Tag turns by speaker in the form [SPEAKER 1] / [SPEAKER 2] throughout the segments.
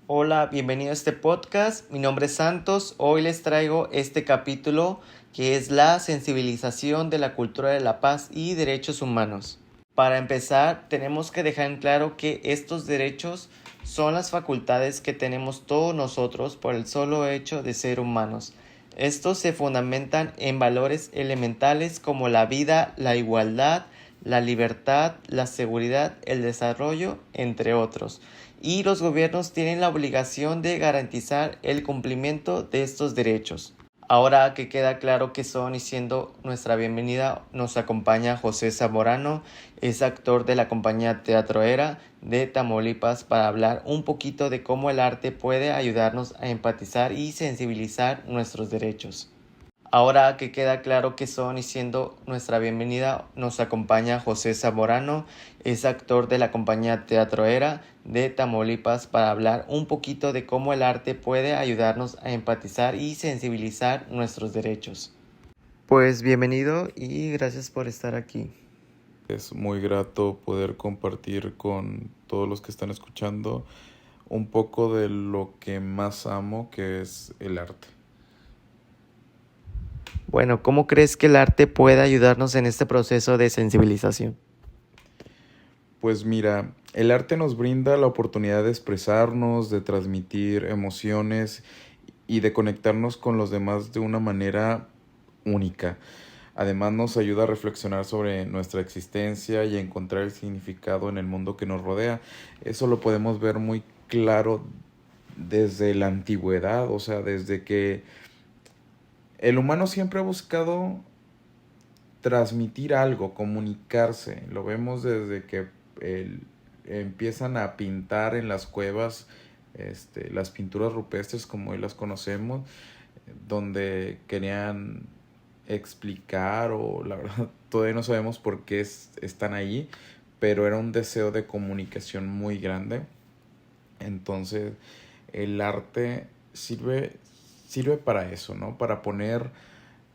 [SPEAKER 1] Hola, bienvenido a este podcast. Mi nombre es Santos. Hoy les traigo este capítulo que es la sensibilización de la cultura de la paz y derechos humanos. Para empezar, tenemos que dejar en claro que estos derechos son las facultades que tenemos todos nosotros por el solo hecho de ser humanos. Estos se fundamentan en valores elementales como la vida, la igualdad, la libertad, la seguridad, el desarrollo, entre otros. Y los gobiernos tienen la obligación de garantizar el cumplimiento de estos derechos. Ahora que queda claro que son y siendo nuestra bienvenida, nos acompaña José Zamorano, es actor de la compañía Teatro Era de Tamaulipas para hablar un poquito de cómo el arte puede ayudarnos a empatizar y sensibilizar nuestros derechos. Ahora que queda claro que son y siendo nuestra bienvenida, nos acompaña José Zamorano, es actor de la compañía Teatro Era de Tamaulipas para hablar un poquito de cómo el arte puede ayudarnos a empatizar y sensibilizar nuestros derechos. Pues bienvenido y gracias por estar aquí.
[SPEAKER 2] Es muy grato poder compartir con todos los que están escuchando un poco de lo que más amo, que es el arte.
[SPEAKER 1] Bueno, ¿cómo crees que el arte puede ayudarnos en este proceso de sensibilización?
[SPEAKER 2] Pues mira, el arte nos brinda la oportunidad de expresarnos, de transmitir emociones y de conectarnos con los demás de una manera única. Además nos ayuda a reflexionar sobre nuestra existencia y a encontrar el significado en el mundo que nos rodea. Eso lo podemos ver muy claro desde la antigüedad, o sea, desde que el humano siempre ha buscado transmitir algo, comunicarse. Lo vemos desde que empiezan a pintar en las cuevas, las pinturas rupestres como hoy las conocemos, donde querían explicar o la verdad todavía no sabemos por qué están ahí, pero era un deseo de comunicación muy grande. Entonces el arte sirve para eso, ¿no? Para poner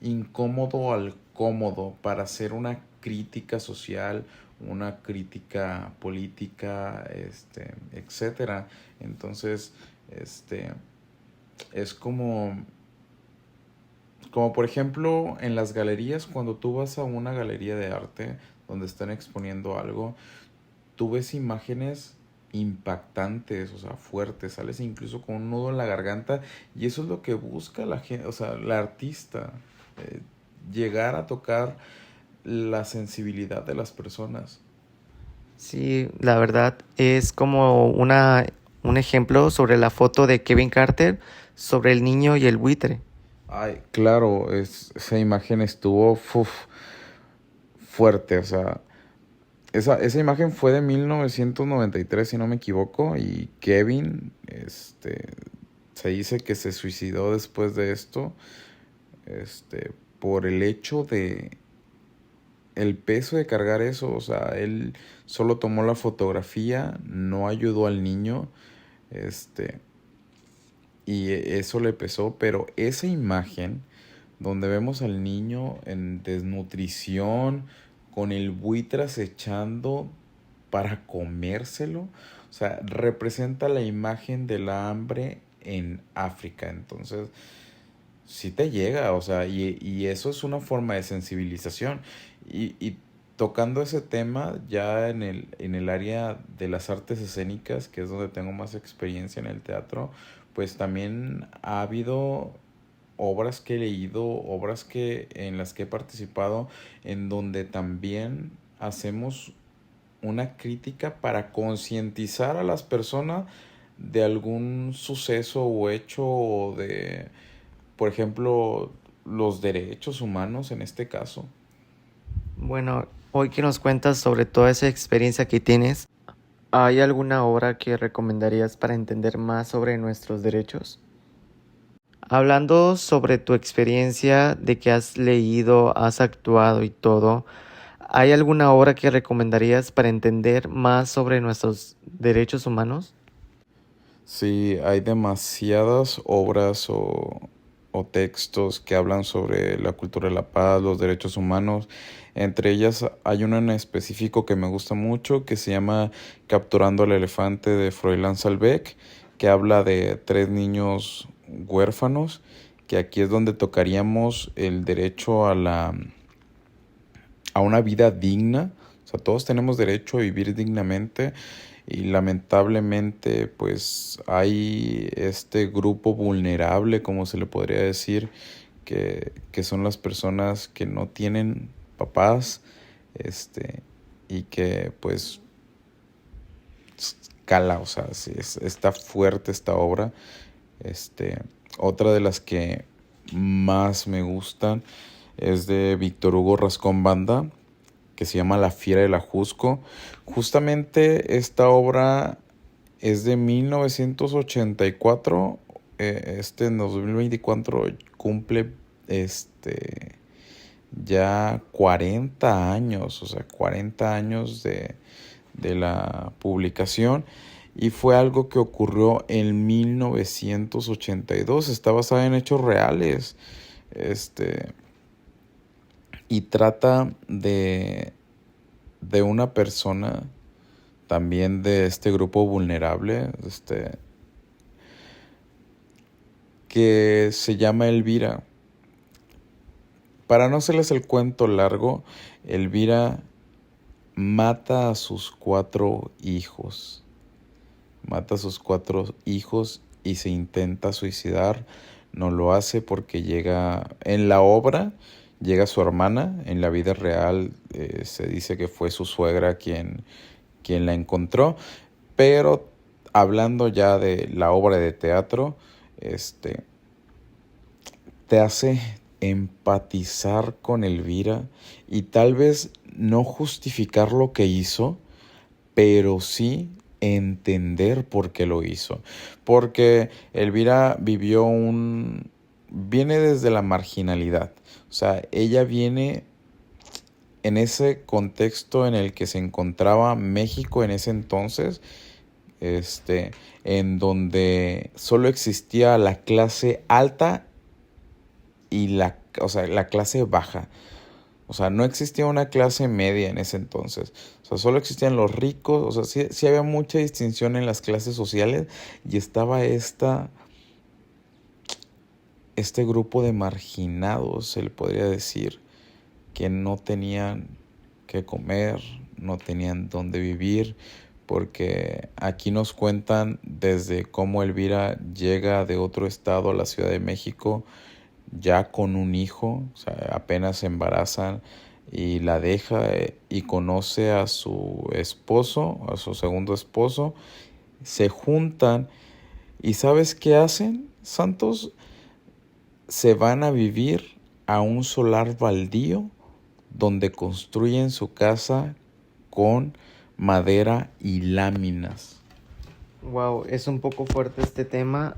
[SPEAKER 2] incómodo al cómodo, para hacer una crítica social, una crítica política, etcétera. Entonces, es como por ejemplo en las galerías, cuando tú vas a una galería de arte donde están exponiendo algo, tú ves imágenes impactantes, o sea, fuertes, sales incluso con un nudo en la garganta y eso es lo que busca la gente, o sea, la artista, eh, llegar a tocar la sensibilidad de las personas.
[SPEAKER 1] Sí, la verdad es como un ejemplo sobre la foto de Kevin Carter sobre el niño y el buitre.
[SPEAKER 2] Ay, claro, esa imagen estuvo fuerte, o sea, esa imagen fue de 1993 si no me equivoco, y Kevin, se dice que se suicidó después de esto, por el hecho de el peso de cargar eso, o sea, él solo tomó la fotografía, no ayudó al niño, este, y eso le pesó, pero esa imagen donde vemos al niño en desnutrición, con el buitre acechando para comérselo, o sea, representa la imagen de la hambre en África. Entonces, sí te llega, o sea, y eso es una forma de sensibilización. Y tocando ese tema, ya en el área de las artes escénicas, que es donde tengo más experiencia en el teatro, pues también ha habido obras que he leído, obras en las que he participado, en donde también hacemos una crítica para concientizar a las personas de algún suceso o hecho o de, por ejemplo, los derechos humanos en este caso.
[SPEAKER 1] Bueno, hoy que nos cuentas sobre toda esa experiencia que tienes, ¿hay alguna obra que recomendarías para entender más sobre nuestros derechos? Hablando sobre tu experiencia de que has leído, has actuado y todo, ¿hay alguna obra que recomendarías para entender más sobre nuestros derechos humanos?
[SPEAKER 2] Sí, hay demasiadas obras o textos que hablan sobre la cultura de la paz, los derechos humanos. Entre ellas hay una en específico que me gusta mucho que se llama Capturando al elefante de Froilán Salbeck, que habla de 3 niños huérfanos, que aquí es donde tocaríamos el derecho a una vida digna. O sea, todos tenemos derecho a vivir dignamente y lamentablemente pues hay este grupo vulnerable, como se le podría decir, que son las personas que no tienen papás, y que pues cala, o sea, sí, está fuerte esta obra. Otra de las que más me gustan es de Víctor Hugo Rascón Banda, que se llama La Fiera del Ajusco. Justamente esta obra es de 1984. En 2024 cumple ya 40 años, o sea, 40 años de la publicación. Y fue algo que ocurrió en 1982. Está basada en hechos reales. Y trata de una persona también de este grupo vulnerable, que se llama Elvira. Para no hacerles el cuento largo, Elvira mata a sus 4 hijos. Mata a sus 4 hijos y se intenta suicidar. No lo hace porque en la obra llega su hermana. En la vida real se dice que fue su suegra quien la encontró. Pero hablando ya de la obra de teatro, te hace empatizar con Elvira y tal vez no justificar lo que hizo, pero sí entender por qué lo hizo. Porque Elvira viene desde la marginalidad. O sea, ella viene en ese contexto en el que se encontraba México en ese entonces, en donde solo existía la clase alta y la clase baja. O sea, no existía una clase media en ese entonces. O sea, solo existían los ricos. O sea, sí había mucha distinción en las clases sociales. Y estaba este grupo de marginados, se le podría decir, que no tenían que comer, no tenían dónde vivir. Porque aquí nos cuentan desde cómo Elvira llega de otro estado a la Ciudad de México ya con un hijo. O sea, apenas se embarazan y la deja, y conoce a su esposo, a su segundo esposo. Se juntan y ¿sabes qué hacen, Santos? Se van a vivir a un solar baldío donde construyen su casa con madera y láminas.
[SPEAKER 1] Wow, es un poco fuerte este tema.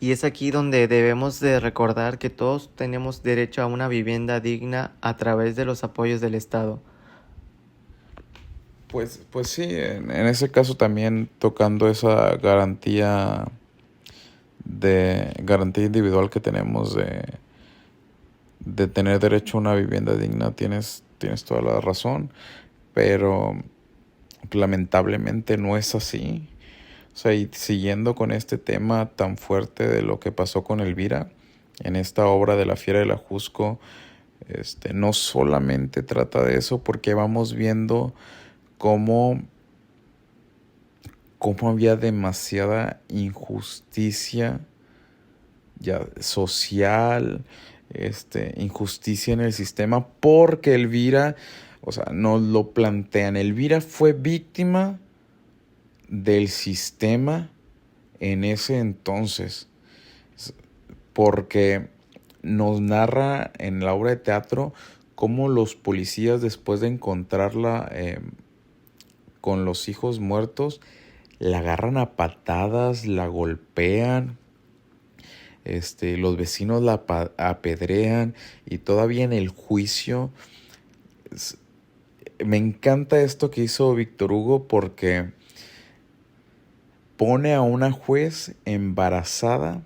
[SPEAKER 1] Y es aquí donde debemos de recordar que todos tenemos derecho a una vivienda digna a través de los apoyos del Estado.
[SPEAKER 2] Pues sí, en ese caso también tocando esa garantía individual que tenemos de tener derecho a una vivienda digna, tienes toda la razón, pero lamentablemente no es así. O sea, y siguiendo con este tema tan fuerte de lo que pasó con Elvira, en esta obra de La Fiera del Ajusco, no solamente trata de eso, porque vamos viendo cómo había demasiada injusticia ya social, injusticia en el sistema, porque Elvira, o sea, nos lo plantean, Elvira fue víctima del sistema en ese entonces, porque nos narra en la obra de teatro cómo los policías, después de encontrarla con los hijos muertos, la agarran a patadas, la golpean, los vecinos la apedrean, y todavía en el juicio. Me encanta esto que hizo Víctor Hugo, porque pone a una juez embarazada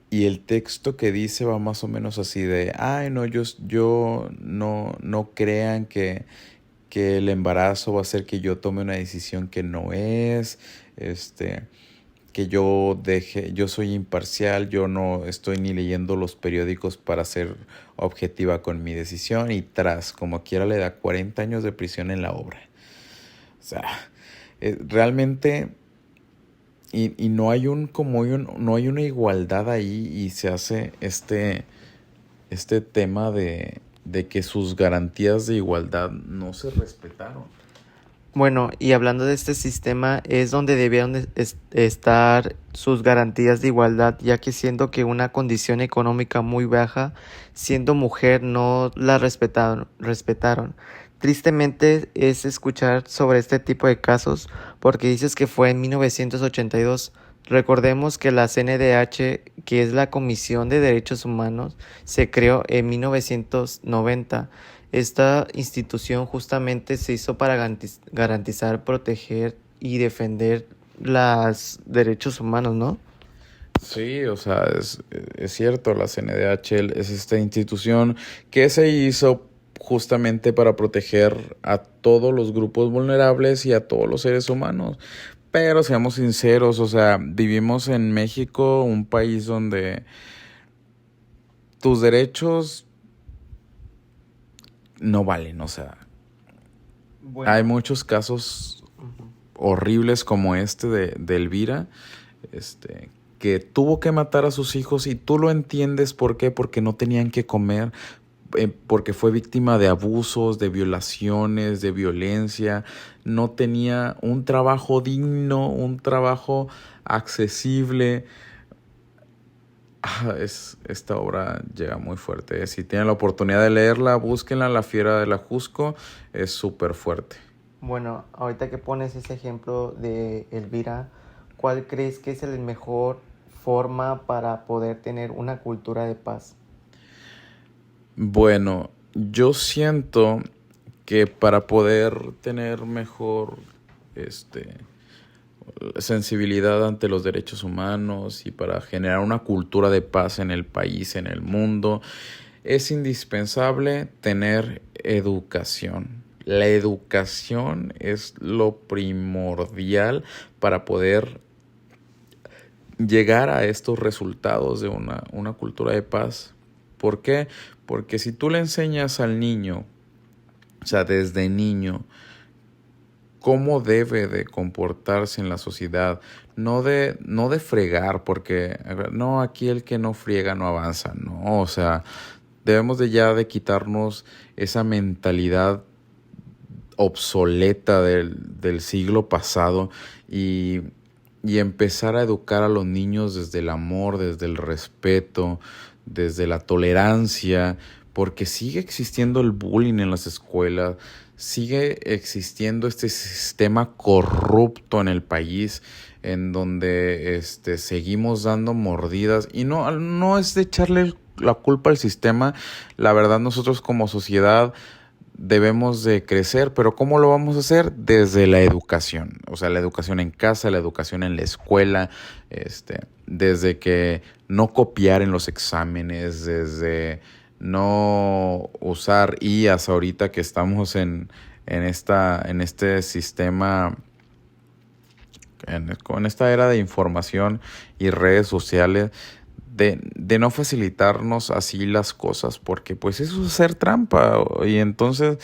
[SPEAKER 2] y el texto que dice va más o menos así de, ay, no, yo no crean que el embarazo va a hacer que yo tome una decisión que no es, yo soy imparcial, yo no estoy ni leyendo los periódicos para ser objetiva con mi decisión y como quiera le da 40 años de prisión en la obra. O sea, realmente, y no hay no hay una igualdad ahí y se hace este tema de que sus garantías de igualdad no se respetaron.
[SPEAKER 1] Bueno, y hablando de este sistema, es donde debieron estar sus garantías de igualdad, ya que siendo que una condición económica muy baja, siendo mujer, no la respetaron. Tristemente es escuchar sobre este tipo de casos, porque dices que fue en 1982. Recordemos que la CNDH, que es la Comisión de Derechos Humanos, se creó en 1990. Esta institución justamente se hizo para garantizar, proteger y defender los derechos humanos, ¿no?
[SPEAKER 2] Sí, o sea, es cierto, la CNDH es esta institución que se hizo justamente para proteger a todos los grupos vulnerables y a todos los seres humanos. Pero seamos sinceros, o sea, vivimos en México, un país donde tus derechos no valen, o sea, hay
[SPEAKER 1] Bueno,
[SPEAKER 2] muchos casos
[SPEAKER 1] ujú.
[SPEAKER 2] horribles como de Elvira, que tuvo que matar a sus hijos y tú lo entiendes, ¿por qué? Porque no tenían que comer, porque fue víctima de abusos, de violaciones, de violencia, no tenía un trabajo digno, un trabajo accesible. Esta obra llega muy fuerte. Si tienen la oportunidad de leerla, búsquenla, La Fiera de la Jusco, es súper fuerte.
[SPEAKER 1] Bueno, ahorita que pones ese ejemplo de Elvira, ¿cuál crees que es la mejor forma para poder tener una cultura de paz?
[SPEAKER 2] Bueno, yo siento que para poder tener mejor este, sensibilidad ante los derechos humanos y para generar una cultura de paz en el país, en el mundo, es indispensable tener educación. La educación es lo primordial para poder llegar a estos resultados de una cultura de paz. ¿Por qué? Porque si tú le enseñas al niño, o sea, desde niño, cómo debe de comportarse en la sociedad, no de fregar, porque no, aquí el que no friega no avanza, no, o sea, debemos de ya de quitarnos esa mentalidad obsoleta del siglo pasado y, y empezar a educar a los niños desde el amor, desde el respeto, desde la tolerancia, porque sigue existiendo el bullying en las escuelas, sigue existiendo este sistema corrupto en el país, en donde seguimos dando mordidas, y no es de echarle la culpa al sistema. La verdad, nosotros como sociedad debemos de crecer, pero ¿cómo lo vamos a hacer? Desde la educación, o sea, la educación en casa, la educación en la escuela, desde que no copiar en los exámenes, desde no usar IAs ahorita que estamos en este sistema, con esta era de información y redes sociales, de no facilitarnos así las cosas, porque pues eso es hacer trampa. Y entonces,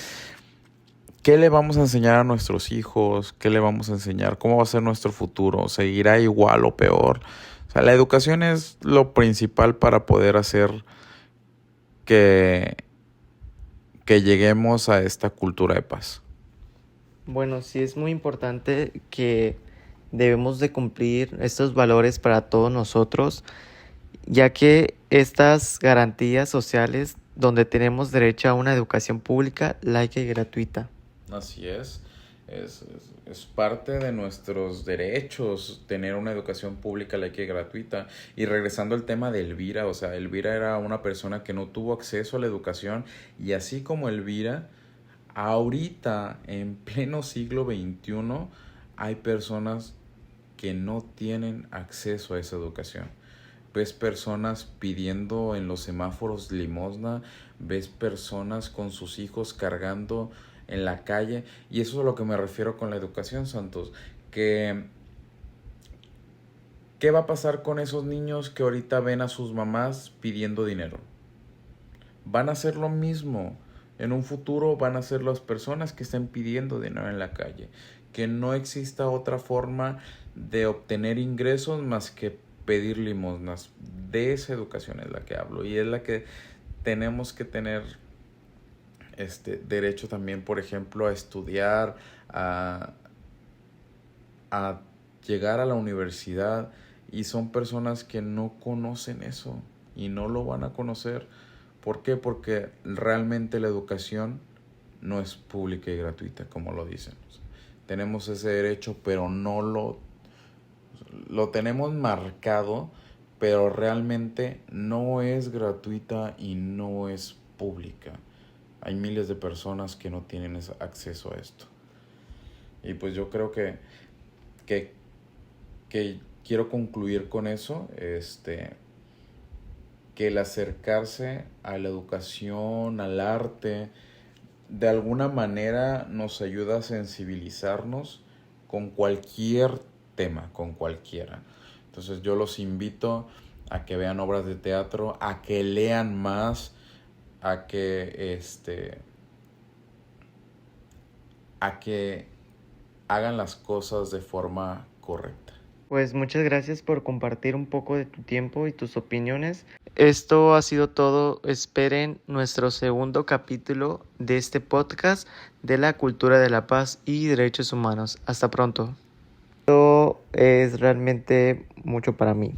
[SPEAKER 2] ¿qué le vamos a enseñar a nuestros hijos? ¿Qué le vamos a enseñar? ¿Cómo va a ser nuestro futuro? ¿Seguirá igual o peor? O sea, la educación es lo principal para poder hacer que, que lleguemos a esta cultura de paz.
[SPEAKER 1] Bueno, sí es muy importante que debemos de cumplir estos valores para todos nosotros, ya que estas garantías sociales donde tenemos derecho a una educación pública, laica y gratuita.
[SPEAKER 2] Así es parte de nuestros derechos tener una educación pública, laica y gratuita. Y regresando al tema de Elvira, o sea, Elvira era una persona que no tuvo acceso a la educación y así como Elvira, ahorita en pleno siglo XXI hay personas que no tienen acceso a esa educación. Ves personas pidiendo en los semáforos limosna, ves personas con sus hijos cargando en la calle, y eso es a lo que me refiero con la educación, Santos, que ¿Qué va a pasar con esos niños que ahorita ven a sus mamás pidiendo dinero? Van a hacer lo mismo. En un futuro van a ser las personas que estén pidiendo dinero en la calle. Que no exista otra forma de obtener ingresos más que pedir limosnas. De esa educación es la que hablo y es la que tenemos que tener derecho también, por ejemplo, a estudiar, a llegar a la universidad, y son personas que no conocen eso y no lo van a conocer. ¿Por qué? Porque realmente la educación no es pública y gratuita, como lo dicen. O sea, tenemos ese derecho, pero no lo tenemos marcado, pero realmente no es gratuita y no es pública. Hay miles de personas que no tienen ese acceso a esto. Y pues yo creo que quiero concluir con eso, que el acercarse a la educación, al arte, de alguna manera nos ayuda a sensibilizarnos con cualquier tema, con cualquiera. Entonces yo los invito a que vean obras de teatro, a que lean más, a que hagan las cosas de forma correcta.
[SPEAKER 1] Pues muchas gracias por compartir un poco de tu tiempo y tus opiniones. Esto ha sido todo. Esperen nuestro segundo capítulo de este podcast de la cultura de la paz y derechos humanos. Hasta pronto. Esto es realmente mucho para mí.